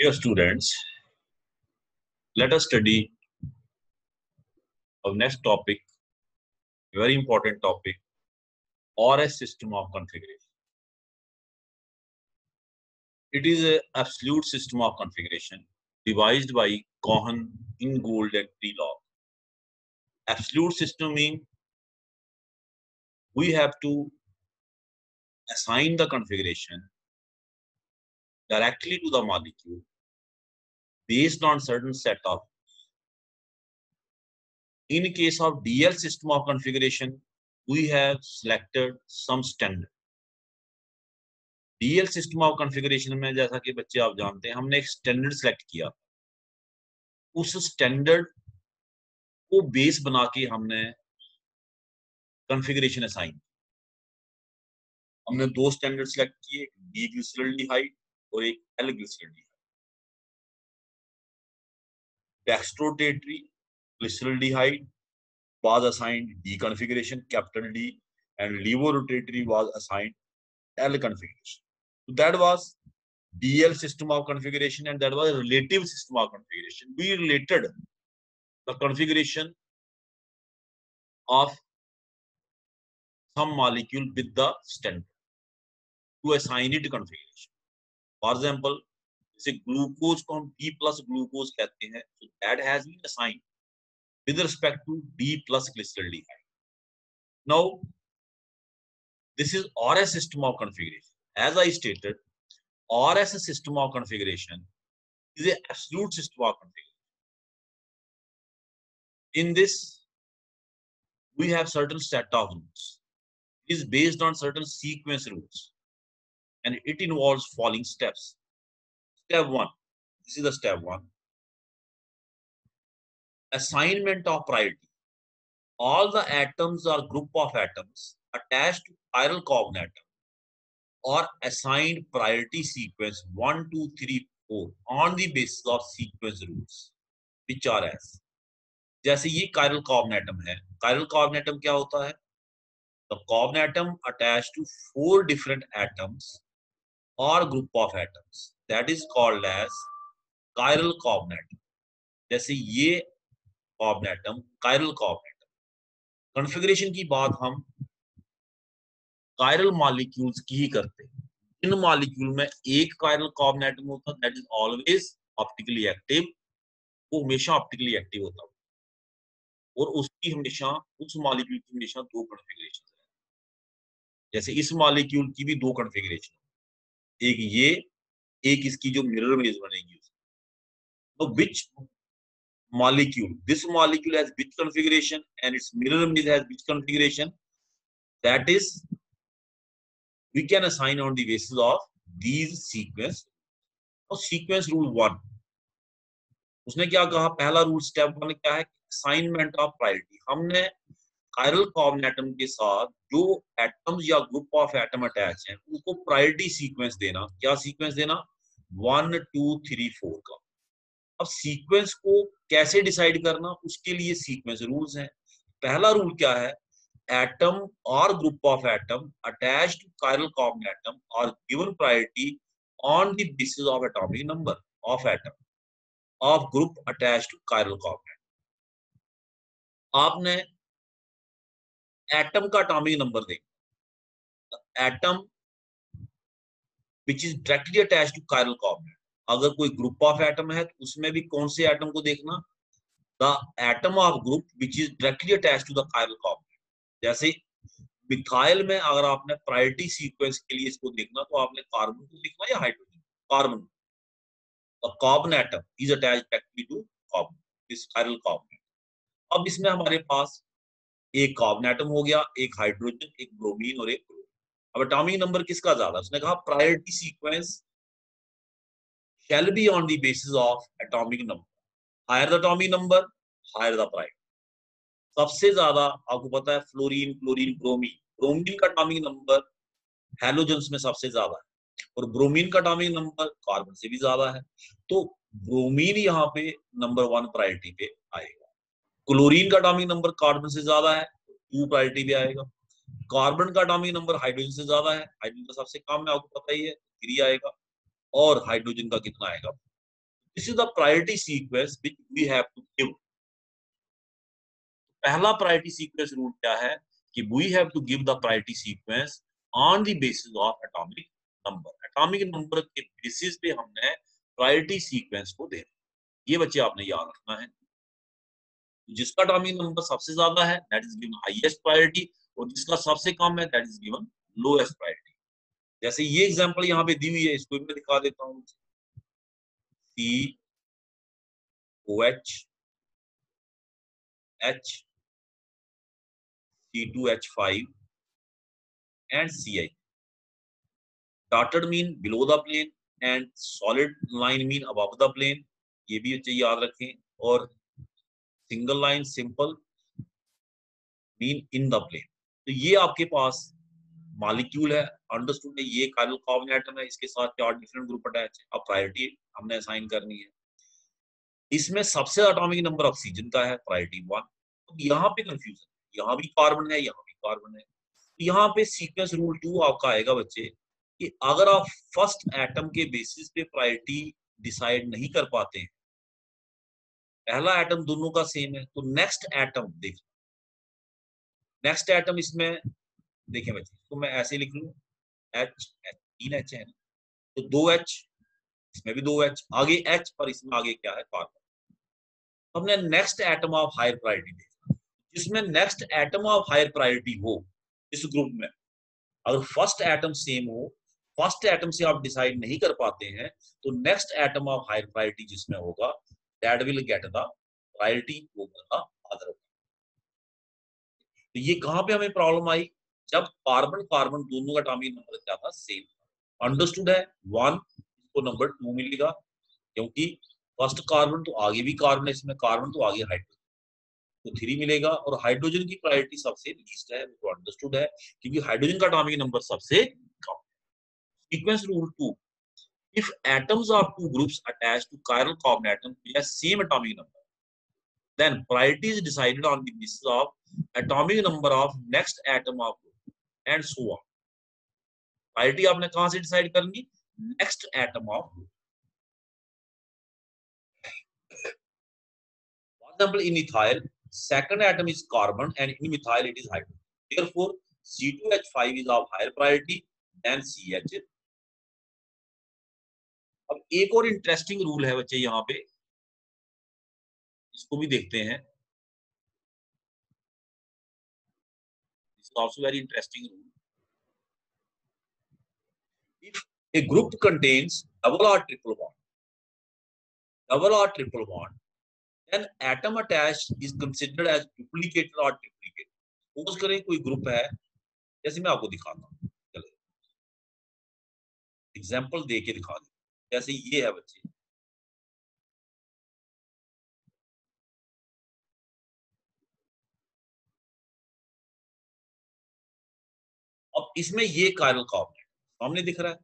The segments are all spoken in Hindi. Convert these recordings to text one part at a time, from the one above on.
Dear students, let us study our next topic, very important topic, ORS system of configuration. It is an absolute system of configuration devised by Cohen, Ingold, and Prelog. Absolute system means we have to assign the configuration directly to the molecule based on certain set of. In case of DL system of configuration, we have selected some standard. DL system of configuration में जैसा कि बच्चे आप जानते हैं हमने एक स्टैंडर्ड सेलेक्ट किया, उस स्टैंडर्ड को बेस बना के हमने कॉन्फ़िगरेशन असाइन। हमने दो स्टैंडर्ड सेलेक्ट किए, एक डी ग्लिसरॉल्डिहाइड और एक L glyceraldehyde. Dextrorotatory glyceraldehyde was assigned D configuration, capital D, and levorotatory was assigned L configuration. So that was DL system of configuration, and that was relative system of configuration. We related the configuration of some molecule with the standard to assign it configuration. For example, जैसे ग्लूकोज को हम D plus ग्लूकोज कहते हैं, so that has been assigned with respect to D plus glyceraldehyde. Now, this is ORS system of configuration. As I stated, ORS system of configuration is an absolute system of configuration. In this, we have certain set of rules. It is based on certain sequence rules, and it involves following steps. Step 1. This is the step 1. Assignment of priority. All the atoms or group of atoms attached to chiral coordinate atom or assigned priority sequence 1, 2, 3, 4 on the basis of sequence rules, which are as. जैसे ये chiral coordinate atom है. Chiral coordinate atom क्या होता है? The coordinate atom attached to 4 different atoms or group of atoms. That is called as chiral coordinate atom. जैसे ये coordinate atom, chiral coordinate atom. Configuration की बात हम chiral molecules की ही करते हैं. इन molecule में एक chiral coordinate atom होता है, that is always optically active. वो हमेशा optically active होता है और उसकी हमेशा उस मॉलिक्यूल की हमेशा दो कॉन्फ़िगरेशन है. जैसे इस मॉलिक्यूल की भी दो कॉन्फ़िगरेशन, एक ये, एक इसकी जो मिरर इमेज बनेगी. तो which molecule, this molecule has which configuration and its mirror image has which configuration, that is we can assign on the basis of these sequence. और sequence rule 1 उसने क्या कहा, पहला रूल स्टेप 1 क्या है, असाइनमेंट ऑफ प्रायोरिटी. हमने chiral coordinate atom के साथ जो एटम्स या ग्रुप ऑफ एटम अटैच हैं उनको प्रायोरिटी सीक्वेंस देना. क्या सीक्वेंस देना? 1, 2, 3, 4 का. अब सीक्वेंस को कैसे डिसाइड करना, उसके लिए सीक्वेंस रूल्स हैं. पहला रूल क्या है, एटम और group of atom attached to chiral coordinate atom और given priority on the basis of atomic number of atom of group attached to chiral coordinate. आपने एटम का एटॉमिक नंबर देखना, atom which is directly attached to chiral coordinate. अगर कोई ग्रुप ऑफ एटम है तो उसमें भी कौन से एटम को देखना, the atom of group which is directly attached to the chiral coordinate. जैसे मिथाइल में अगर आपने प्रायोरिटी सीक्वेंस के लिए इसको देखना तो आपने कार्बन को देखना या hydrogen. Carbon, the carbon atom is attached directly to carbon, this chiral coordinate. अब इसमें हमारे पास एक कार्बन एटम हो गया, एक हाइड्रोजन, एक ब्रोमीन और एक क्लोरीन. अब एटॉमिक नंबर किसका ज्यादा, उसने कहा priority sequence shall be on the basis of atomic number. Higher the atomic number, higher the priority. सबसे ज्यादा आपको पता है फ्लोरीन, क्लोरीन, ब्रोमीन. ब्रोमीन का एटॉमिक नंबर हैलोजेंस में सबसे ज्यादा है और ब्रोमीन का एटॉमिक नंबर कार्बन से भी ज्यादा है. तो ब्रोमीन यहाँ पे नंबर 1 प्रायोरिटी पे आएगा. क्लोरीन का एटॉमिक नंबर कार्बन से ज्यादा है, 2 प्रायोरिटी पे आएगा. कार्बन का एटॉमिक नंबर हाइड्रोजन से ज्यादा है, हाइड्रोजन का सबसे कम है, आपको पता ही है, 3 आएगा. और हाइड्रोजन का कितना आएगा, this is the priority sequence which we have to give. पहला प्रायोरिटी सीक्वेंस रूल क्या है कि we have to give the priority sequence on the basis of atomic number. Atomic number के बेसिस पे हमने प्रायोरिटी सीक्वेंस को देना। ये बच्चे आपने याद रखना है। जिसका एटॉमिक नंबर सबसे ज्यादा है that is given highest priority, और जिसका सबसे कम है that is given lowest priority. जैसे ये एग्जांपल यहाँ पे दी हुई है, इसको मैं दिखा देता हूँ। COH H C2H5 and Ci. Dotted mean below the plane and solid line mean above the plane, ये भी अच्छे याद रखें। और single line simple mean in the plane. तो ये आपके पास मॉलिक्यूल है, अंडरस्टूड है। ये काइरल कार्बन एटम है, इसके साथ 4 डिफरेंट ग्रुप अटैच है। अब प्रायोरिटी हमने असाइन करनी है। इसमें सबसे एटॉमिक नंबर ऑक्सीजन का है, प्रायोरिटी 1। तो यहाँ पे कंफ्यूजन, यहाँ भी कार्बन है, यहाँ भी कार्बन है। यहाँ पे सीक्वेंस रूल 2 आपका आएगा बच्चे कि अगर आप फर्स्ट एटम के बेसिस पे प्रायोरिटी डिसाइड नहीं कर पाते हैं, पहला एटम दोनों का सेम है, तो नेक्स्ट एटम देख, नेक्स्ट एटम इसमें देखें बच्चे, तो मैं ऐसे लिख लूं H, 3 H है, तो 2H, इसमें भी 2H, आगे H पर इसमें आगे क्या है, कार्बन। हमने next atom of higher priority देखा, जिसमें next atom of higher priority हो इस ग्रुप में। अगर फर्स्ट एटम सेम हो, फर्स्ट एटम से आप डिसाइड नहीं कर पाते हैं, तो next atom of higher priority जिसमें होगा that will get the priority over the other. तो ये कहां पे हमें प्रॉब्लम आई, जब कार्बन कार्बन दोनों का एटॉमिक नंबर क्या था, सेम। अंडरस्टूड है, 1 इसको नंबर 2 मिलेगा, क्योंकि फर्स्ट कार्बन तो आगे भी कार्बन है, इसमें कार्बन तो आगे हाइड्रोजन, तो 3 मिलेगा। और हाइड्रोजन की प्रायोरिटी सबसे लीस्ट है, तो अंडरस्टूड है, क्योंकि हाइड्रोजन का एटॉमिक नंबर सबसे कम। Sequence rule 2, if atoms of two groups attached to chiral carbon atom have same atomic number, then priority is decided on the basis of atomic number of next atom of group and so on. Priority आपने कहां से डिसाइड करनी, next atom of group. For example in ethyl second atom is carbon and in methyl it is hydrogen, therefore C2H5 is of higher priority than CH। अब एक और इंटरेस्टिंग रूल है बच्चे यहाँ पे, इसको भी देखते हैं। This is also very interesting rule. If a group contains double or triple bond, then atom attached is considered as duplicated or triplicate। Suppose करें कोई ग्रुप है, जैसे मैं आपको दिखाता हूँ, चलो एग्जांपल दे के दिखा दूं। जैसे ये है बच्चे, अब इसमें ये कायरल कार्बन सामने दिख रहा है।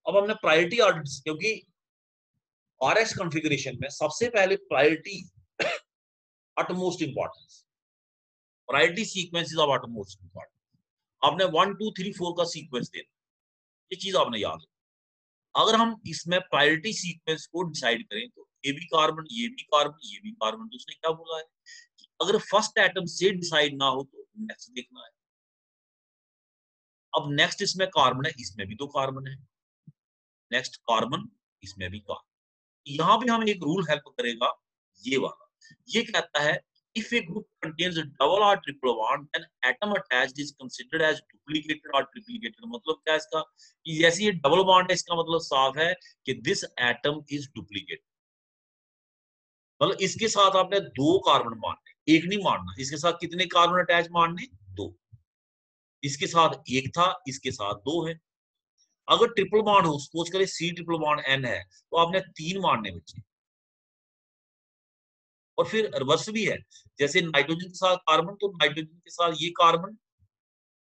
अब हमने प्रायोरिटी ऑर्डर, क्योंकि आरएस कॉन्फ़िगरेशन में सबसे पहले priority utmost importance, priority sequence is of utmost importance। आपने 1 2 3 4 का सीक्वेंस देना, ये चीज आपने याद रखना। अगर हम इसमें प्रायोरिटी सीक्वेंस को डिसाइड करें, तो ये भी कार्बन, ये भी कार्बन, ये भी कार्बन, तो उसने क्या बोला है कि अगर फर्स्ट एटम से डिसाइड ना हो तो नेक्स्ट देखना है। अब नेक्स्ट इसमें कार्बन है, इसमें भी तो कार्बन है, नेक्स्ट कार्बन, इसमें भी कार्बन। यहाँ पे हमें एक रूल हेल्प करेगा, ये वाला। ये कहता है if a group contains a double or triple bond then atom attached is considered as duplicated or triplicated। मतलब क्या इसका, कि जैसे ये डबल बॉन्ड है, इसका मतलब साफ है कि दिस एटम इज डुप्लीकेट। मतलब इसके साथ आपने 2 कार्बन मारने, एक नहीं मारना। इसके साथ कितने कार्बन अटैच मारने, 2। इसके साथ एक था, इसके साथ 2 है। अगर ट्रिपल बॉन्ड हो, सपोज करें C ट्रिपल बॉन्ड N है, तो आपने 3 मारने बच्चे। और फिर रिवर्स भी है, जैसे नाइट्रोजन के साथ कार्बन, तो नाइट्रोजन के साथ ये कार्बन,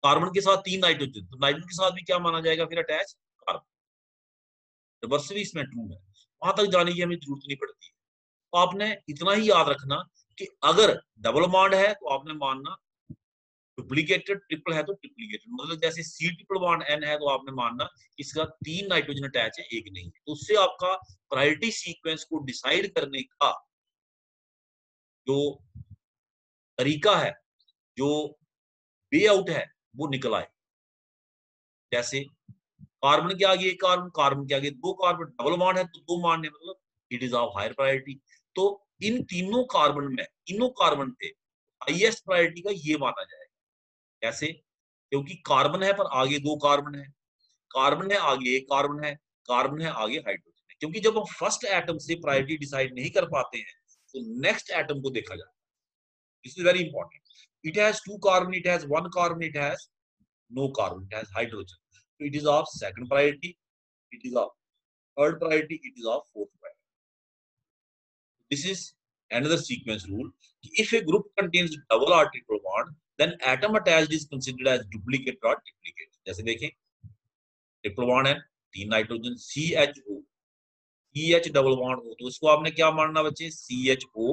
कार्बन के साथ 3 नाइट्रोजन, तो नाइट्रोजन के साथ भी क्या माना जाएगा फिर अटैच, कार्बन। रिवर्स भी इसमें ट्रू है, वहां तक जाने की हमें जरूरत नहीं पड़ती है। तो आपने इतना ही याद रखना कि अगर डबल बॉन्ड है तो आपने मानना डुप्लीकेटेड ट्रिपल है तो ट्रिप्लीकेटेड, मतलब जैसे C ट्रिपल बॉन्ड N है तो आपने मानना इसका 3 नाइट्रोजन अटैच है, एक नहीं, तो उससे आपका प्रायोरिटी सीक्वेंस को डिसाइड करने का जो तरीका है, जो वे आउट है, वो निकल आए। जैसे कार्बन के आगे एक कार्बन, कार्बन के आगे दो कार्बन, डबल बॉन्ड है तो दो मानने, मतलब it is of higher priority. तो इन तीनों कार्बन में, तीनों कार्बन पे हाईएस्ट प्रायोरिटी का ये माना जाएगा। कैसे? क्योंकि कार्बन है पर आगे दो कार्बन है, कार्बन है आगे एक कार्बन है, कार्बन है आगे हाइड्रोजन है। क्योंकि जब हम फर्स्ट एटम से प्रायोरिटी डिसाइड नहीं कर पाते हैं तो नेक्स्ट एटम को देखा जाता है। This is very important. It has two carbon, it has one carbon, it has no carbon, it has hydrogen, so it is of second priority, it is of third priority, it is of fourth priority. This is another sequence rule. If a group contains double or triple bond, then atom attached is considered as duplicate or triplicate. जैसे देखें ट्रिपल बॉन्ड है, 3 nitrogen, CHO, CH double bond हो तो इसको आपने क्या मानना बच्चे? CHO,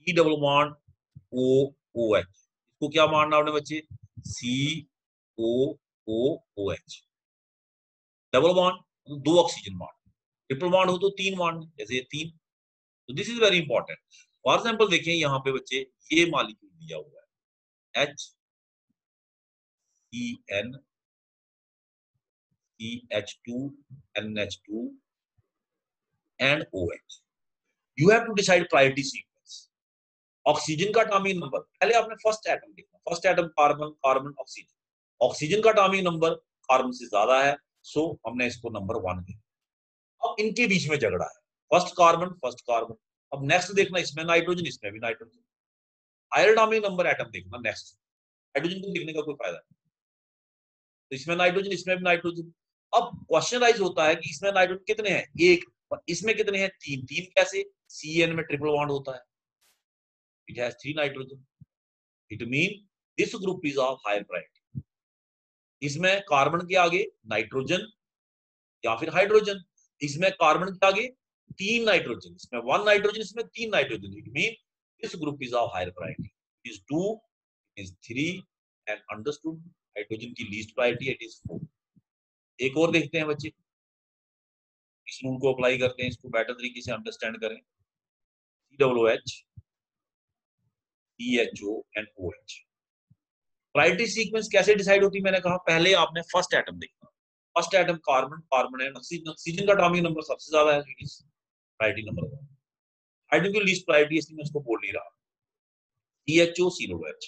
C double bond OOH, इसको क्या मानना आपने बच्चे? COOH। डबल बॉन्ड दो ऑक्सीजन बॉन्ड, ट्रिपल बॉन्ड हो तो 3 बॉन्ड, जैसे 3। तो this is very important. For example देखिए यहाँ पे बच्चे ये मॉलिक्यूल दिया हुआ है HCN CH2 NH2 and OH। You have to decide priority sequence. Oxygen का एटॉमिक नंबर, पहले आपने फर्स्ट एटम देखना, first atom carbon, carbon oxygen, oxygen का एटॉमिक नंबर कार्बन से ज्यादा है, सो हमने इसको नंबर 1 दिया। अब इनके बीच में झगड़ा है, फर्स्ट कार्बन फर्स्ट कार्बन। अब नेक्स्ट देखना, इसमें नाइट्रोजन इसमें भी nitrogen, higher atomic number atom देखना नेक्स्ट, हाइड्रोजन को देखने का कोई फायदा नहीं। तो इसमें नाइट्रोजन इसमें भी नाइट्रोजन। अब क्वेश्चन राइज होता है कि इसमें नाइट्रोजन कितने हैं? एक, इसमें कितने हैं? 3। 3 कैसे? CN में ट्रिपल बॉन्ड होता है, it has 3 nitrogen, it mean this group is of higher priority. इसमें कार्बन के आगे नाइट्रोजन या फिर हाइड्रोजन, इसमें कार्बन के आगे 3 नाइट्रोजन, इसमें 1 नाइट्रोजन, इसमें 3 nitrogen, it mean this group is of higher priority. Is 2, is 3 and understood. Hydrogen की लीस्ट प्रायोरिटी इट इज 4। एक और देखते हैं बच्चे, इस रूल को अप्लाई करते हैं, इसको बेटर तरीके से अंडरस्टैंड करें। COOH CHO and OH। Priority sequence कैसे डिसाइड होती है? मैंने कहा पहले आपने फर्स्ट एटम देखना, फर्स्ट एटम कार्बन, कार्बन है, ऑक्सीजन का एटॉमिक नंबर सबसे ज्यादा है, प्रायोरिटी नंबर 1। हाइड्रोजन की लीस्ट प्रायोरिटी, इसलिए मैं उसको बोल नहीं रहा। CHO COOH।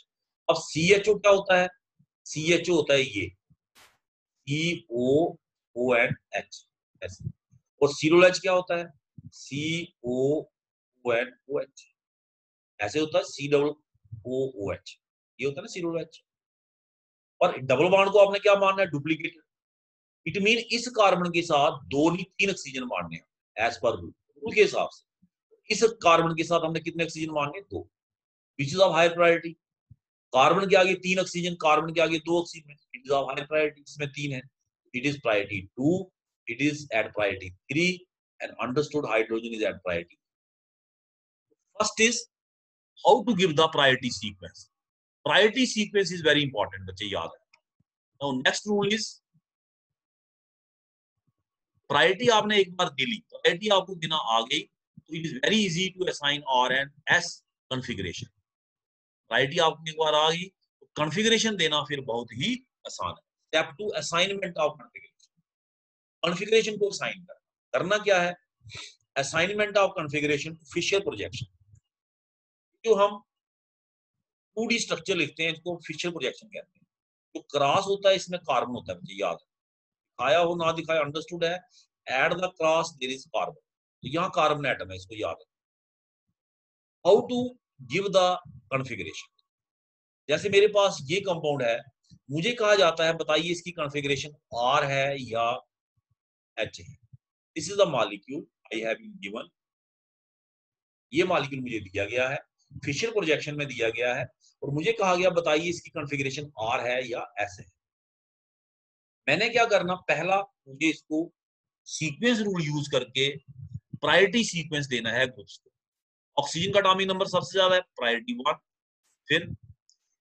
अब CHO क्या होता है? CHO होता है ये COONH ऐसे, और COOH क्या होता है? COONOH ऐसे होता है, COOH ये होता है ना COOH। और डबल बॉन्ड को आपने क्या मानना है? डुप्लीकेट। इट मीन इस कार्बन के साथ 2 नहीं 3 ऑक्सीजन मारने हैं एज पर रूल के हिसाब से। इस कार्बन के साथ हमने कितने ऑक्सीजन मारने? 2, which is of higher priority. Carbon के आगे 3 ऑक्सीजन, कार्बन के आगे 2 oxygen, it is of higher priority, इसमें 3 है, it is priority 2, it is at priority 3 and understood hydrogen is at priority. First is how to give the priority sequence. Priority sequence is very important बच्चे, याद है। Now next rule is, priority आपने एक बार दे ली, प्रायोरिटी आपको देना आ गई, तो it is very easy to assign R and S configuration. Priority आपको एक बार आ गई तो कॉन्फ़िगरेशन देना फिर बहुत ही आसान है। Step 2 assignment of configuration. Configuration को असाइन करना क्या है? Assignment of configuration to Fischer projection. जो हम 2D स्ट्रक्चर लिखते हैं इसको फिशर प्रोजेक्शन कहते हैं। जो क्रॉस होता है इसमें कार्बन होता है, मुझे याद है, दिखाया हो ना दिखाया अंडरस्टूड है। At the cross there is carbon, तो यहाँ कार्बन एटम है, इसको याद है। How to give the configuration. जैसे मेरे पास ये कंपाउंड है, मुझे कहा जाता है बताइए इसकी कॉन्फ़िगरेशन R है या H है। This is the molecule I have been given. ये मॉलिक्यूल मुझे दिया गया है, फिशर प्रोजेक्शन में दिया गया है, और मुझे कहा गया बताइए इसकी कॉन्फ़िगरेशन R है या S है। मैंने क्या करना, पहला मुझे इसको सीक्वेंस रूल यूज करके प्रायोरिटी सीक्वेंस देना है ग्रुप्स को। ऑक्सीजन का एटॉमिक नंबर सबसे ज्यादा है, प्रायोरिटी 1, फिर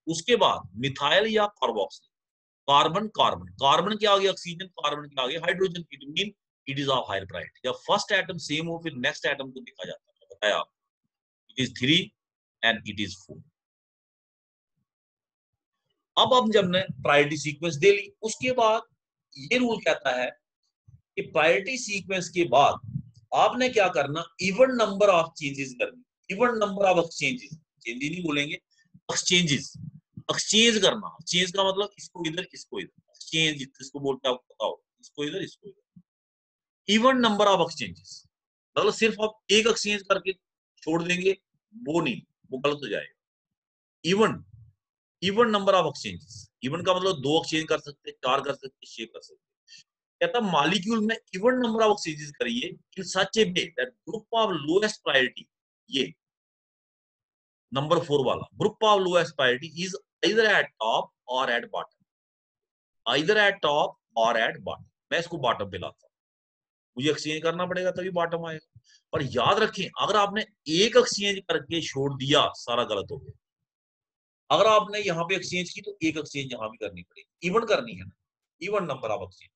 उसके बाद मिथाइल या कार्बोक्सिल, कार्बन कार्बन, कार्बन के आगे ऑक्सीजन, कार्बन के आगे hydrogen, it mean it is of higher priority. जब फर्स्ट एटम सेम हो फिर नेक्स्ट एटम को देखा जाता है, बताया आपको, it is 3 and it is 4। अब जब ने प्रायोरिटी सीक्वेंस दे ली, उसके बाद ये रूल कहता है कि प्रायोरिटी सीक्वेंस के बाद आपने क्या करना, इवन नंबर ऑफ चेंजेस करनी, even number of exchanges, changes नहीं बोलेंगे, एक्सचेंजेस, एक्सचेंज करना। एक्सचेंज का मतलब इसको इधर इसको इधर, एक्सचेंज इसको बोलते हैं, आपको पता हो, इसको इधर इसको इधर। इवन नंबर ऑफ एक्सचेंजेस मतलब सिर्फ आप एक एक्सचेंज करके छोड़ देंगे वो नहीं, वो गलत हो जाएगा। Even, even number of exchanges, even का मतलब 2 एक्सचेंज कर सकते, 4 कर सकते, 6 कर सकते। कहता मॉलिक्यूल में इवन नंबर ऑफ एक्सचेंजेस करिए in such a way that group of lowest priority, ये नंबर 4 वाला group of lowest priority is either at top और at bottom, either at top और एट बॉटम। मैं इसको बॉटम पे लाता हूँ, मुझे एक्सचेंज करना पड़ेगा तभी बॉटम आएगा। पर याद रखें अगर आपने एक एक्सचेंज करके छोड़ दिया सारा गलत हो गया। अगर आपने यहाँ पे एक्सचेंज की तो एक एक्सचेंज यहाँ भी करनी पड़ेगी, इवन करनी है ना, इवन नंबर ऑफ एक्सचेंज,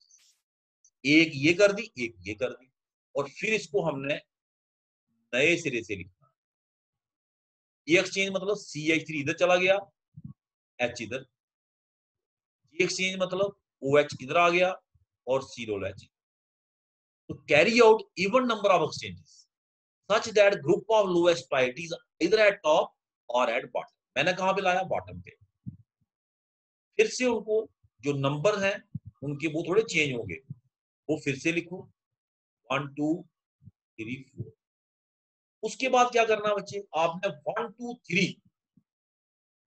एक ये कर दी एक ये कर दी, और फिर इसको हमने नए सिरे से लिखना। ये एक्सचेंज मतलब CH3 इधर चला गया, H इधर, ये एक्सचेंज मतलब OH इधर आ गया और COH। तो carry out even number of exchanges such that group of lowest priorities इधर एट टॉप और एट बॉटम। मैंने कहां पे लाया, बॉटम पे। फिर से उनको जो नंबर हैं उनके वो थोड़े चेंज होंगे, वो फिर से लिखो 1 2 3 4। उसके बाद क्या करना बच्चे, आपने 1 2 3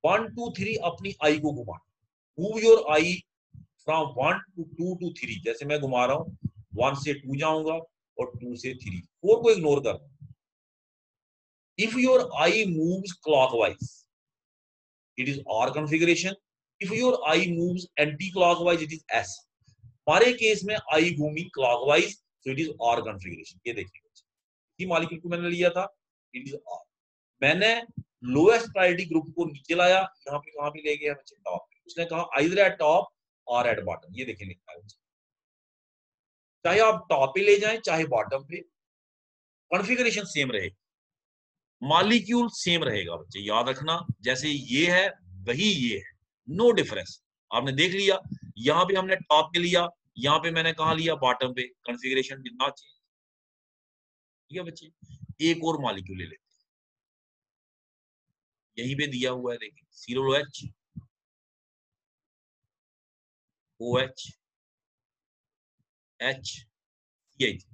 1 2 3 अपनी आई को घुमाना, move your I from 1 to 2 to 3। जैसे मैं घुमा रहा हूं 1 से 2 जाऊंगा और 2 से 3, 4 को इग्नोर करना। If your eye moves clockwise it is R configuration, if your eye moves anti clockwise it is S. हमारे केस में आई घूमी क्लॉकवाइज तो इट इज आर कॉन्फ़िगरेशन। ये देखिए इसी मॉलिक्यूल को मैंने लिया था, इट इज आर। मैंने लोएस्ट प्रायोरिटी ग्रुप को नीचे लाया, यहाँ पे कहां पे ले गया बच्चे, टॉप पे। उसने कहा आइदर एट टॉप और एट बॉटम। ये देखिए लिखा है, चाहे आप टॉप पे ले जाएं चाहे बॉटम पे, कॉन्फ़िगरेशन सेम रहेगी, मॉलिक्यूल सेम रहेगा बच्चे, याद रखना। जैसे ये है वही ये है, नो डिफरेंस। आपने देख लिया, यहाँ पे हमने टॉप पे लिया, यहाँ पे मैंने कहा लिया बॉटम पे, कॉन्फ़िगरेशन डिड नॉट चेंज। ठीक है बच्चे, एक और मॉलिक्यूल ले लेते हैं, यहीं पे दिया हुआ है देखिए, COH OH H CH।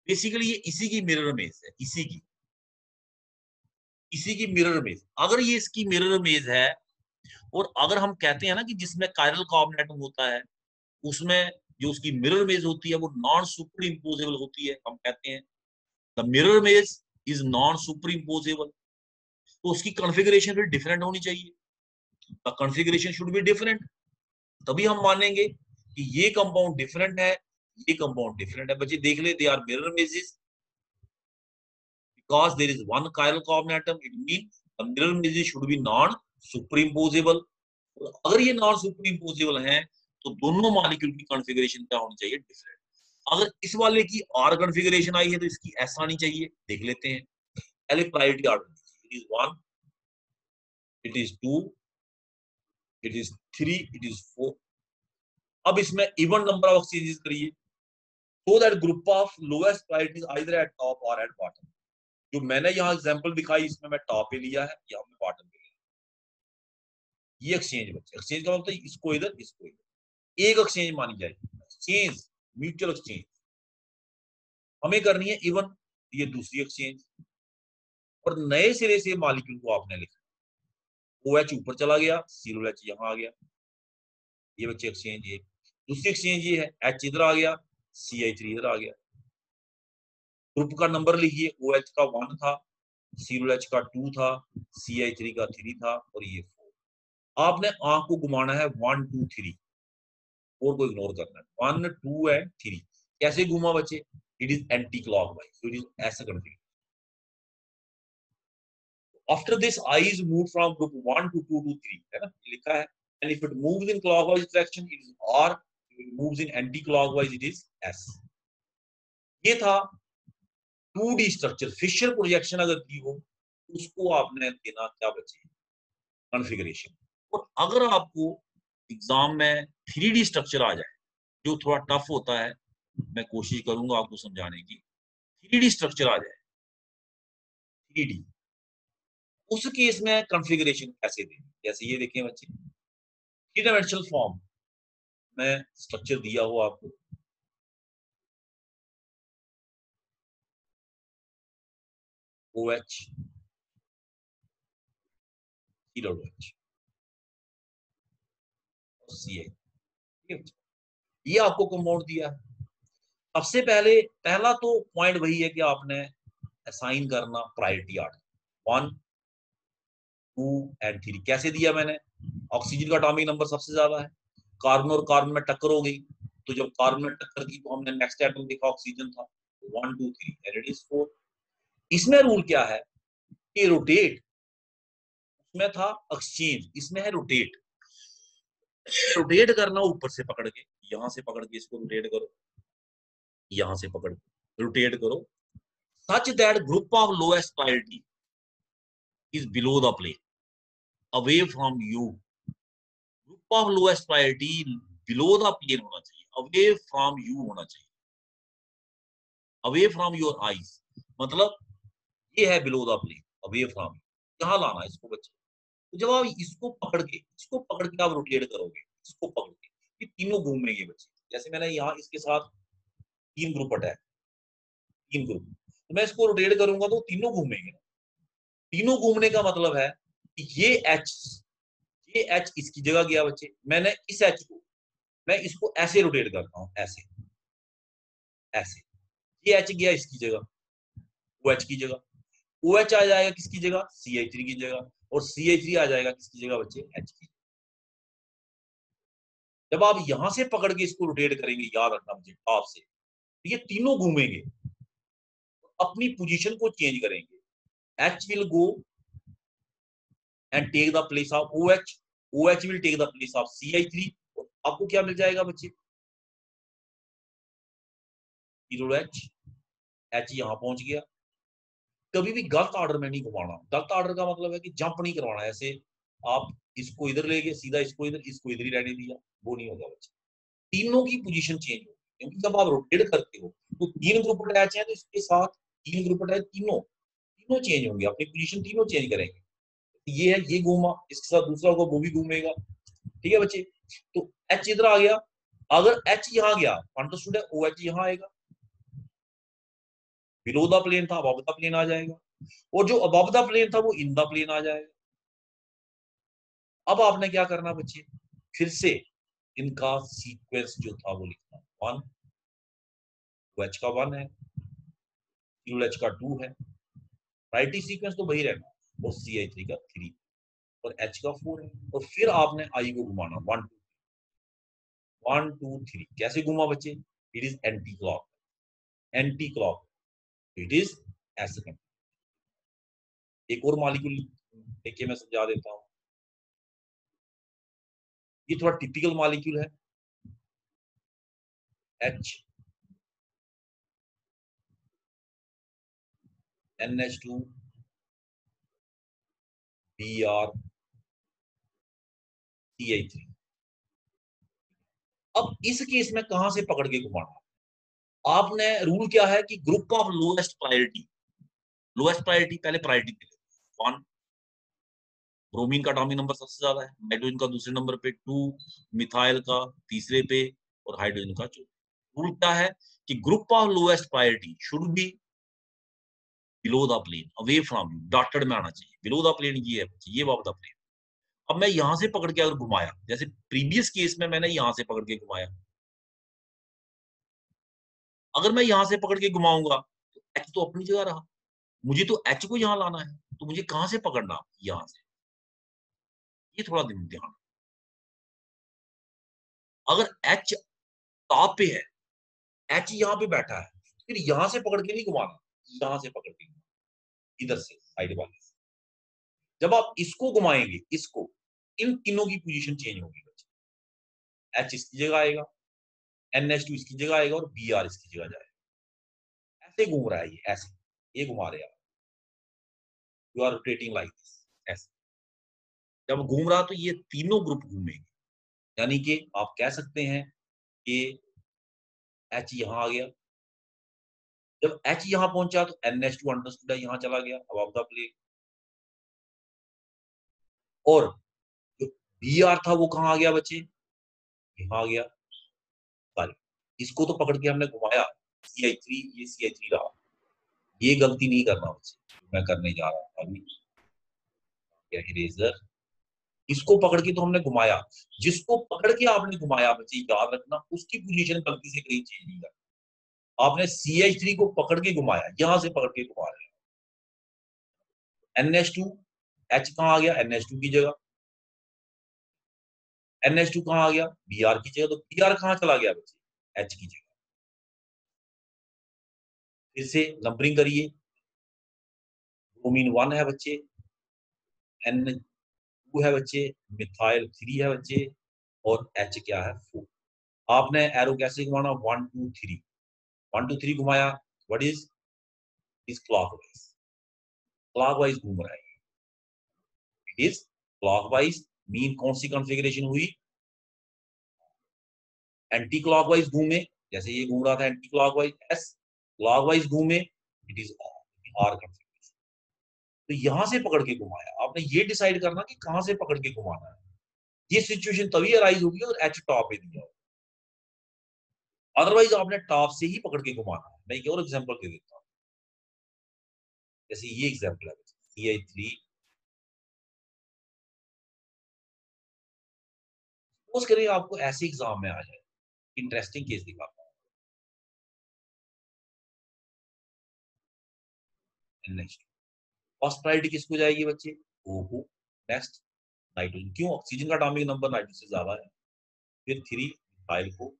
Basically ये इसी की मिरर इमेज है, इसी की मिरर इमेज। अगर ये इसकी मिरर इमेज है, और अगर हम कहते हैं ना कि जिसमें कायरल कार्बन एटम होता है उसमें जो उसकी मिरर इमेज होती है वो नॉन सुपर इम्पोजेबल होती है, हम कहते हैं the mirror image is non super imposable. तो उसकी कॉन्फ़िगरेशन भी डिफरेंट होनी चाहिए, the configuration should be different, तभी हम मानेंगे कि ये कंपाउंड डिफरेंट है, ये कंपाउंड डिफरेंट है। बच्चे देख ले, they are mirror images because there is one chiral carbon atom, it means the mirror images should be non superimposable। अगर ये नॉन सुपरइम्पोजेबल हैं तो दोनों मॉलिक्यूल की कॉन्फ़िगरेशन क्या होनी चाहिए, डिफरेंट। अगर इस वाले की आर कॉन्फ़िगरेशन आई है तो इसकी एस आनी चाहिए, देख लेते हैं। पहले priority order, it is 1 it is 2 it is 3 it is 4। अब इसमें इवन नंबर ऑफ एक्सचेंजेस करिए so that group of lowest priority is either at top or at bottom। जो मैंने यहाँ एग्जांपल दिखाई इसमें मैं टॉप पे लिया है, यहाँ पे बॉटम पे लिया। ये एक्सचेंज बच्चे, एक्सचेंज का मतलब इसको इधर इसको इधर, एक एक्सचेंज मानी जाएगी, एक्सचेंज म्यूचुअल एक्सचेंज हमें करनी है इवन, ये दूसरी एक्सचेंज। और नए सिरे से मॉलिक्यूल को आपने लिखा, OH ऊपर चला गया, COH यहाँ आ गया, ये बच्चे एक्सचेंज। ये दूसरी एक्सचेंज ये है, H इधर आ गया, CH3 इधर आ गया। ग्रुप का नंबर लिखिए, OH का 1 था, COH का 2 था, CH3 का 3 था और ये 4। आपने आंख को घुमाना है 1 2 3, 4 को इग्नोर करना है, 1 2 एंड 3। कैसे घुमा बच्चे, it is anti clockwise, it is ऐसा करके। After this eye is move from group 1 to 2 to 3, है ना, लिखा है। And if it moves in clockwise direction it is R, if it moves in anti clockwise it is S. ये था 2D स्ट्रक्चर। फिशर प्रोजेक्शन अगर दी हो उसको आपने देना क्या बचे, कॉन्फ़िगरेशन। और अगर आपको एग्जाम में 3D स्ट्रक्चर आ जाए जो थोड़ा टफ होता है, मैं कोशिश करूंगा आपको समझाने की। 3D स्ट्रक्चर आ जाए, 3D, उस केस में कॉन्फ़िगरेशन कैसे दें? जैसे ये देखें बच्चे, 3 डायमेंशनल फॉर्म में स्ट्रक्चर दिया हो आपको, OH, COH और CH, ठीक है? ये आपको कंपाउंड दिया है। सबसे पहला तो पॉइंट वही है कि आपने असाइन करना प्रायोरिटी ऑर्डर, 1, 2 एंड 3। कैसे दिया मैंने? ऑक्सीजन का एटॉमिक नंबर सबसे ज्यादा है, कार्बन और कार्बन में टक्कर हो गई, तो जब कार्बन में टक्कर की तो हमने नेक्स्ट एटम देखा ऑक्सीजन था, 1 2 3 एंड इट इज 4। इसमें रूल क्या है कि रोटेट, उसमें था एक्सचेंज, इसमें है रोटेट। रोटेट करना ऊपर से पकड़ के, यहां से पकड़ के इसको रोटेट करो, यहां से पकड़ के रोटेट करो, such that group of lowest priority is below the plane, away from you. Group of lowest priority below the plane होना चाहिए, अवे फ्रॉम यू होना चाहिए, अवे फ्रॉम योर आईज। मतलब ये है below the plane, away from, कहाँ लाना है इसको बच्चे? तो जब आप इसको पकड़ के आप रोटेट करोगे, इसको पकड़ के, ये तीनों घूमेंगे बच्चे। जैसे मैंने यहाँ इसके साथ 3 ग्रुप हटाए, 3 ग्रुप, तो मैं इसको रोटेट करूंगा तो तीनों घूमेंगे। तीनों घूमने का मतलब है कि ये एच इसकी जगह गया बच्चे, मैंने इस एच को, मैं इसको ऐसे रोटेट करता हूं, ऐसे ऐसे, ये एच गया इसकी जगह, ओ एच की जगह, ओ एच आ जाएगा किसकी जगह, CH3 की जगह, और CH3 आ जाएगा किसकी जगह बच्चे, एच की। जब आप यहां से पकड़ के इसको रोटेट करेंगे, याद रखना मुझे आपसे, तो ये तीनों घूमेंगे, अपनी पोजीशन को चेंज करेंगे। H will go and take the place of OH, OH will take the place of CH3, और आपको क्या मिल जाएगा बच्चे, OH, H यहां पहुंच गया। कभी भी गलत ऑर्डर में नहीं घुमाना। गलत ऑर्डर का मतलब है कि जंप नहीं करवाना, ऐसे आप इसको इधर ले गए सीधा, इसको इधर ही रहने दिया, वो नहीं होगा बच्चे। तीनों की पोजीशन चेंज होगी, क्योंकि जब आप रोटेट करते हो तो 3 ग्रुप अटैच है, तो इसके साथ 3 ग्रुप अटैच, तीनों तीनों चेंज होंगे, अपनी पोजीशन तीनों चेंज करेंगे। ये है, ये घूमा, इसके साथ दूसरा होगा, वो भी घूमेगा, ठीक है बच्चे। तो एच इधर आ गया, अगर एच यहां गया, अंडरस्टूड है, ओ एच यहां आएगा, बिलो द प्लेन था, अबव द प्लेन आ जाएगा, और जो अबव द प्लेन था वो इन द प्लेन आ जाएगा। अब आपने क्या करना बच्चे, फिर से इनका सीक्वेंस जो था वो लिखना, 1, OH का 1 है, COH का 2 है, प्रायोरिटी सीक्वेंस तो वही रहना, और CH3 का 3 और H का 4 है, और फिर आपने I को घुमाना, 1 2 3। कैसे घुमा बच्चे, it is anti clock, anti clock, it is ऐसे। एक और मॉलिक्यूल देखिए, मैं समझा देता हूँ, ये थोड़ा टिपिकल मॉलिक्यूल है, H, NH2, Br, CH3। अब इस केस में कहां से पकड़ के घुमाना, आपने रूल क्या है कि group of lowest priority, lowest priority पहले प्रायोरिटी दे, 1, ब्रोमीन का एटॉमिक नंबर सबसे ज्यादा है, नाइट्रोजन का दूसरे नंबर पे, 2, मिथाइल का तीसरे पे, और हाइड्रोजन का चौथे। रूल क्या है कि group of lowest priority should be below the plane, away from you, dotted में आना चाहिए। बिलो द प्लेन ये है, ये अबव द प्लेन। अब मैं यहां से पकड़ के अगर घुमाया, जैसे प्रीवियस केस में मैंने यहां से पकड़ के घुमाया, अगर मैं यहां से पकड़ के घुमाऊंगा तो एच तो अपनी जगह रहा, मुझे तो एच को यहां लाना है, तो मुझे कहां से पकड़ना, यहां से। ये थोड़ा ध्यान, अगर एच टॉप पे है, एच यहाँ पे बैठा है, फिर यहां से पकड़ के नहीं घुमाना, यहां से पकड़ के, इधर से साइड वाले से, जब आप इसको घुमाएंगे, इसको, इन तीनों की पोजीशन चेंज होगी बच्चे। एच इसकी जगह आएगा, NH2 इसकी जगह आएगा और Br इसकी जगह जाएगा। ऐसे घूम रहा है ये, ऐसे ये घुमा रहे आप, you are rotating like this, ऐसे जब घूम रहा तो ये तीनों ग्रुप घूमेंगे। यानी कि आप कह सकते हैं कि H यहां आ गया, जब H यहां पहुंचा तो NH2 अंडरस्टूड है यहां चला गया अब आपका प्लेन, और जो Br था वो कहां आ गया बच्चे, यहां आ गया। सॉरी, इसको तो पकड़ के हमने घुमाया, CH3, ये CH3 रहा। ये गलती नहीं करना बच्चे, मैं करने जा रहा हूं अभी, क्या इरेजर, इसको पकड़ के तो हमने घुमाया, जिसको पकड़ के आपने घुमाया बच्चे याद रखना, उसकी पोजीशन गलती से कहीं चेंज नहीं करना। आपने CH3 को पकड़ के घुमाया, यहां से पकड़ के घुमा रहे हैं। NH2, H कहां आ गया, NH2 की जगह, NH2 कहां आ गया, Br की जगह, तो Br कहां चला गया बच्चे, H की जगह। फिर से नंबरिंग करिए, ब्रोमीन 1 है बच्चे, N2 है बच्चे, मिथाइल 3 है बच्चे, और H क्या है, 4। आपने एरो कैसे घुमाना, 1 2 3, 1 2 3 घुमाया, व्हाट इज क्लॉकवाइज, क्लॉकवाइज घूम रहा है, इट इज क्लॉकवाइज। मीन कौन सी कॉन्फ़िगरेशन हुई, एंटी क्लॉकवाइज घूमे, जैसे ये घूम रहा था एंटी क्लॉकवाइज एस, क्लॉकवाइज घूमे, इट इज आर कॉन्फ़िगरेशन। तो यहां से पकड़ के घुमाया, आपने ये डिसाइड करना कि कहां से पकड़ के घुमाना है। ये सिचुएशन तभी अराइज होगी और एच टॉप पे दिया हो, अदरवाइज आपने टॉप से ही पकड़ के घुमाना है। मैं एक और एग्जांपल दे देता हूं, जैसे ये एग्जांपल है CH3, सपोज करिए आपको ऐसे एग्जाम में आ जाए, इंटरेस्टिंग केस दिखाता हूं। नेक्स्ट फर्स्ट प्रायोरिटी किसको जाएगी बच्चे, O को। नेक्स्ट नाइट्रोजन, क्यों, ऑक्सीजन का एटॉमिक नंबर नाइट्रोजन से ज्यादा है। फिर 3 मिथाइल को।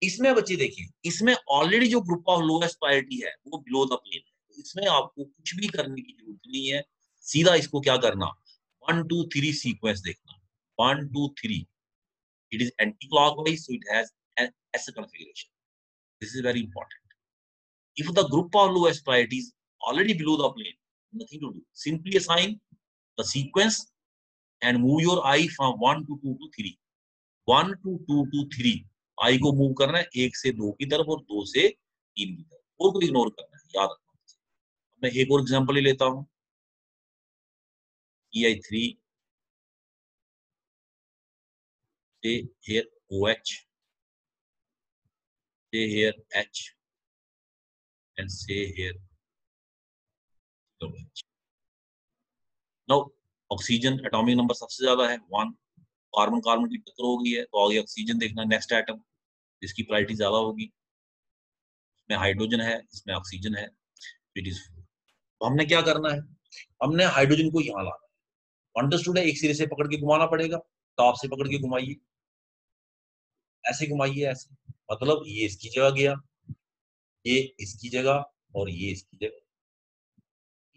इसमें बच्चे देखिए, इसमें ऑलरेडी जो ग्रुप ऑफ लोएस्ट प्रायोरिटी है वो बिलो द प्लेन है, इसमें आपको कुछ भी करने की जरूरत नहीं है, सीधा इसको क्या करना, 1 2 3 सीक्वेंस देखना, 1 2 3, it is anti clockwise so it has an S configuration, this is very important. If the group of lowest priority is already below the plane, nothing to do. Simply assign the sequence and move your eye from 1 to 2 to 3. 1 to 2 to 3 आई को मूव करना है 1 से 2 की तरफ और 2 से 3 की तरफ, और को इग्नोर करना है, याद रखना। मैं एक और एग्जांपल ही लेता हूं, EI3 से here OH, say here H and say here OH। Now oxygen atomic number सबसे ज्यादा है 1, कार्बन कार्बन की टक्कर हो गई है तो आगे ऑक्सीजन देखना, नेक्स्ट एटम जिसकी प्रायोरिटी ज्यादा होगी, इसमें हाइड्रोजन है, इसमें ऑक्सीजन है, इट इज। तो हमने क्या करना है, हमने हाइड्रोजन को यहाँ लाना है, अंडरस्टूड है, एक सिरे से पकड़ के घुमाना पड़ेगा, टॉप से पकड़ के घुमाइए, ऐसे घुमाइए, ऐसे, मतलब ये इसकी जगह गया, ये इसकी जगह, और ये इसकी जगह,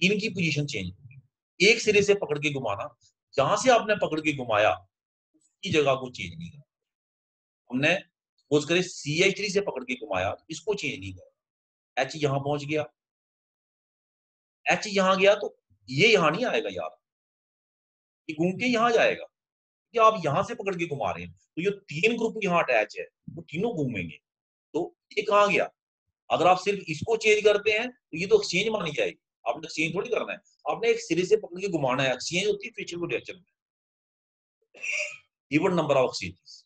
तीन की पोजीशन चेंज होगी। एक सिरे से पकड़ के घुमाना, जहां से आपने पकड़ के घुमाया उसकी जगह को चेंज नहीं करना। हमने सपोज करें CH3 से पकड़ के घुमाया, इसको चेंज नहीं करना, H यहां पहुंच गया, H यहां गया तो ये यहां नहीं आएगा यार, ये घूम के यहां जाएगा, कि आप यहां से पकड़ के घुमा रहे हैं तो ये तीन ग्रुप यहां अटैच है, वो तीनों घूमेंगे, तो ये कहां गया। अगर आप सिर्फ इसको चेंज करते हैं तो ये तो एक्सचेंज मानी जाएगी, आपने एक्सचेंज थोड़ी करना है, आपने एक सिरे से पकड़ के घुमाना है, एक्सचेंज होती है फ्यूचर रिएक्शन में, even number of exchanges.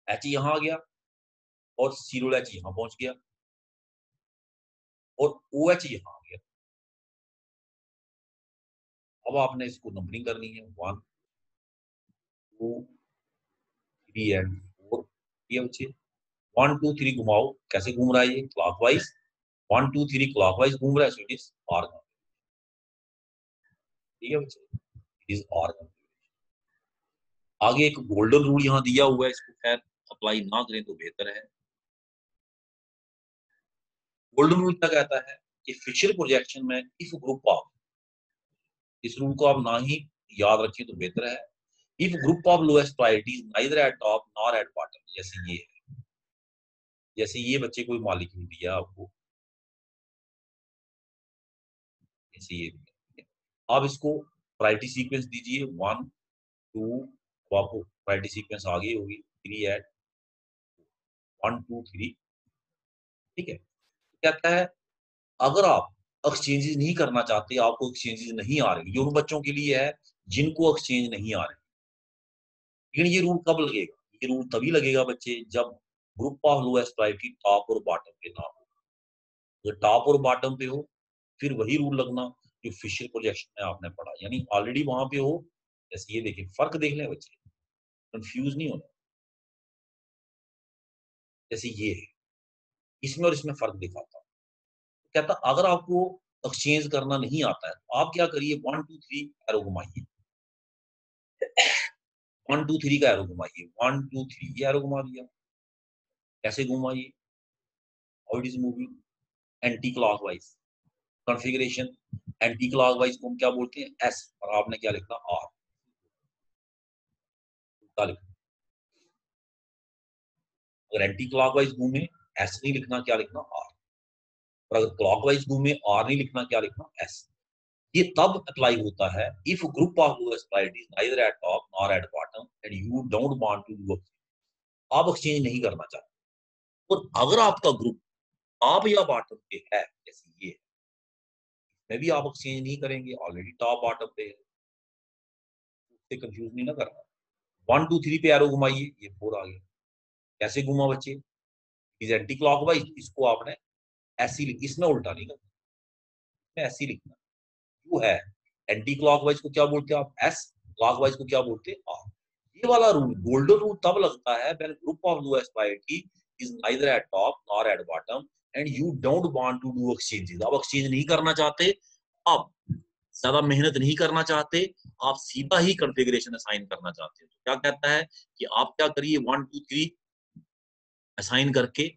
H यहां आ गया और सीरो H यहां पहुंच गया और OH यहां आ गया। अब आपने इसको नंबरिंग करनी है, 1 2 3 एंड 4, ये बच्चे 1 2 3 घुमाओ, कैसे घूम रहा है ये, क्लॉकवाइज, 1 2 3 क्लॉकवाइज घूम रहा है, सो इट इज आर, ठीक है बच्चे, इट इज आर। आगे एक गोल्डन रूल यहाँ दिया हुआ है, इसको खैर अप्लाई ना करें तो बेहतर है। गोल्डन रूल क्या कहता है कि फिशर प्रोजेक्शन में इफ ग्रुप ऑफ इस रूल को आप ना ही याद रखिए तो बेहतर है। If group of lowest priority is neither at top nor at bottom, जैसे ये है, जैसे ये बच्चे कोई मालिक्यूल दिया आपको, जैसे ये दिया, आप इसको प्रायोरिटी सीक्वेंस दीजिए 1 2, तो आपको प्रायोरिटी सीक्वेंस आ गई होगी 3 एट 1 2 3, ठीक है। कहता है अगर आप एक्सचेंजेस नहीं करना चाहते, आपको एक्सचेंजेस नहीं आ रही, ये उन बच्चों के लिए है जिनको एक्सचेंज नहीं आ रहे। लेकिन ये रूल कब लगेगा? ये रूल तभी लगेगा बच्चे जब group of lowest priority top और बॉटम पे ना हो। अगर टॉप और बॉटम पे हो फिर वही रूल लगना जो फिशर प्रोजेक्शन में आपने पढ़ा, यानी ऑलरेडी वहां पे हो। जैसे ये देखिए, फर्क देख लें बच्चे, कंफ्यूज नहीं होना। जैसे ये है, इसमें और इसमें फर्क दिखाता हूं। कहता अगर आपको एक्सचेंज करना नहीं आता है तो आप क्या करिए, 1 2 3 एरो घुमाइए, 1 2 3 का एरो घुमाइए, 1 2 3 ये एरो घुमा दिया। कैसे घुमाइए? How it is moving? Anti clockwise configuration. Anti clockwise को हम क्या बोलते हैं? एस, और आपने क्या लिखना? आर। उल्टा लिखना। अगर एंटी क्लॉकवाइज घूमे, एस नहीं लिखना, क्या लिखना? आर। और अगर क्लॉकवाइज घूमे, आर नहीं लिखना, क्या लिखना? एस। ये तब अप्लाई होता है if group of lowest priority neither at top nor at bottom and you don't want to do, आप एक्सचेंज नहीं करना चाहते। और अगर आपका ग्रुप टॉप या बॉटम पे है, जैसे ये में भी आप एक्सचेंज नहीं करेंगे, ऑलरेडी टॉप बॉटम पे है, उससे कंफ्यूज नहीं ना करना। 1 2 3 पे एरो घुमाइए, ये 4 आ गया। कैसे घुमा बच्चे? इज एंटी क्लॉकवाइज, इसको आपने ऐसी इसमें उल्टा नहीं करना, इसमें ऐसी लिखना। यू है एंटी क्लॉकवाइज को क्या बोलते हैं आप? एस। क्लॉकवाइज को क्या बोलते हैं? आर। ये वाला रूल, गोल्डन रूल, तब लगता है when group of lowest priority is neither at top nor at bottom and you don't want to do exchanges. आप एक्सचेंज नहीं करना चाहते, आप ज्यादा मेहनत नहीं करना चाहते, आप सीधा ही कॉन्फ़िगरेशन असाइन करना चाहते हैं। तो क्या कहता है कि आप क्या करिए, 1 2 3 असाइन करके,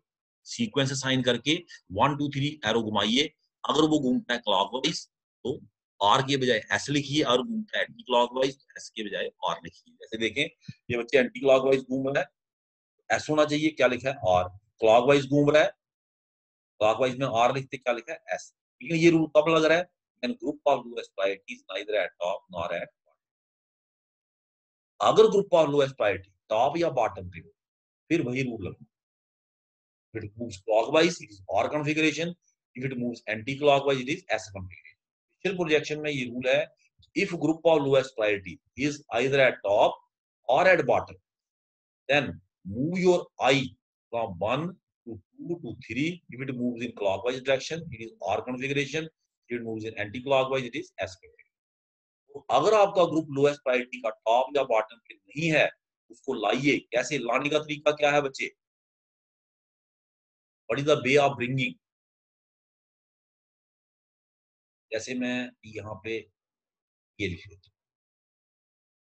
सीक्वेंस असाइन करके 1 2 3 एरो घुमाइए। अगर वो घूमता है क्लॉकवाइज तो आर के बजाय एस लिखिए, और घूमता है एंटी क्लॉकवाइज एस के बजाय आर लिखिए। जैसे देखें, ये बच्चे एंटी क्लॉकवाइज घूम रहा है, एस होना चाहिए, क्या लिखा है? आर। क्लॉकवाइज घूम रहा है, क्लॉकवाइज में आर लिखते, क्या लिखा है? एस। लेकिन ये रूल कब लग रहा है? When group of lowest priorities neither at top nor at, अगर group of lowest priority top या बॉटम पे हो फिर वही रूल लगेगा। If it moves clockwise, it is R configuration. If it moves anti-clockwise, it is S configuration. Initial projection में ये रूल है, if group of lowest priority is either at top or at bottom, then move your eye from 1 to 2 to 3. If it moves in clockwise direction, it is R configuration. If it moves in anti-clockwise, it is S configuration. तो अगर आपका ग्रुप लोएस्ट प्रायोरिटी का टॉप या बॉटम पे नहीं है, उसको लाइए। कैसे लाने का तरीका क्या है बच्चे? What is the way of bringing? जैसे मैं यहाँ पे ये लिख लेता हूँ,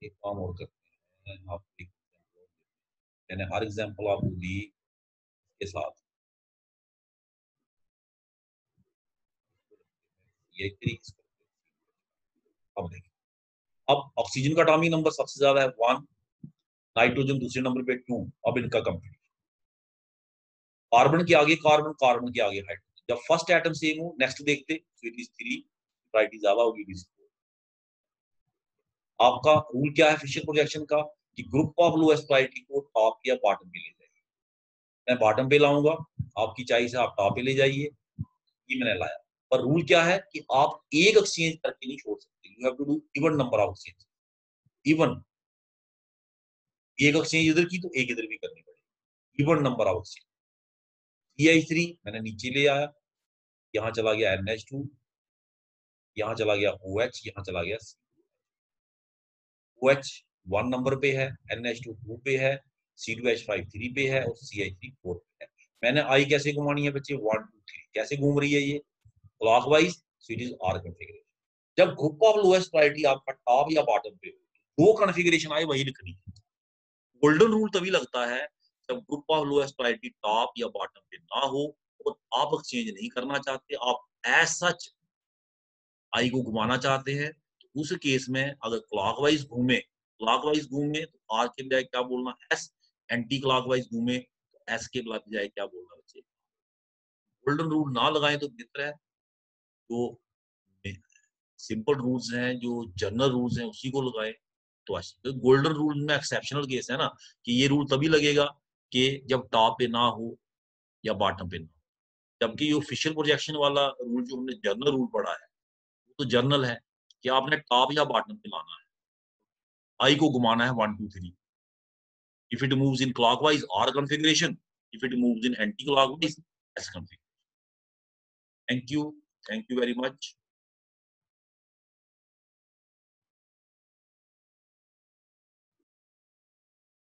एक काम और करते हैं, आप मैंने हर एग्जांपल आपको दी के साथ, ये तरीके। अब देखिए, अब ऑक्सीजन का एटॉमिक नंबर सबसे ज्यादा है 1, नाइट्रोजन दूसरे नंबर पे 2। अब इनका कंपनी, कार्बन के आगे कार्बन, कार्बन के आगे हाइड्रोजन। जब फर्स्ट एटम सेम हो, नेक्स्ट देखते, तो इट इज 3, प्रायोरिटी ज्यादा होगी, इट इज 4। आपका रूल क्या है फिशर प्रोजेक्शन का? कि ग्रुप ऑफ लोएस्ट प्रायोरिटी को टॉप या बॉटम पे ले जाइए। मैं बॉटम पे लाऊंगा, आपकी चॉइस है, आप टॉप पे ले जाइए, ये मैंने लाया। पर रूल क्या है कि आप एक एक्सचेंज करके नहीं छोड़ सकते, you have to do even number of exchange. Even एक एक्सचेंज इधर की तो एक इधर भी करनी पड़ेगी, even number of exchange. CH3 मैंने नीचे ले आया, यहाँ चला गया NH2, यहाँ चला गया OH, यहाँ चला गया OH 1 नंबर पे है, NH2 2 पे है, C2H5 3 पे है और CH3 4 पे है। मैंने आई कैसे घुमानी है बच्चे? 1 2 3। कैसे घूम रही है ये? Clockwise, so it is R configuration. जब ग्रुप ऑफ लोएस्ट प्रायोरिटी आपका टॉप या बॉटम पे हो, दो कॉन्फ़िगरेशन आए वही लिखनी है। गोल्डन रूल तभी लगता है जब group of lowest priority top या बॉटम पे ना हो और आप एक्सचेंज नहीं करना चाहते, आप एज सच आई को घुमाना चाहते हैं, तो उस केस में अगर क्लॉकवाइज घूमे तो आर के बजाय क्या बोलना एस, एंटी क्लॉकवाइज घूमे तो एस के बजाय क्या बोलना बच्चे। गोल्डन रूल ना लगाएं तो बेहतर है, जो सिंपल रूल्स हैं, जो जनरल रूल्स हैं उसी को लगाएं तो अच्छा। गोल्डन रूल में एक्सेप्शनल केस है ना कि ये रूल तभी लगेगा कि जब टॉप पे ना हो या बॉटम पे ना हो, जबकि ये ऑफिशियल प्रोजेक्शन वाला रूल जो हमने जर्नल रूल पढ़ा है वो तो जर्नल है कि आपने टॉप या बॉटम पे लाना है, आई को घुमाना है 1 2 3। If it moves in clockwise R configuration, if it moves in anti clockwise S configuration. Thank you very much.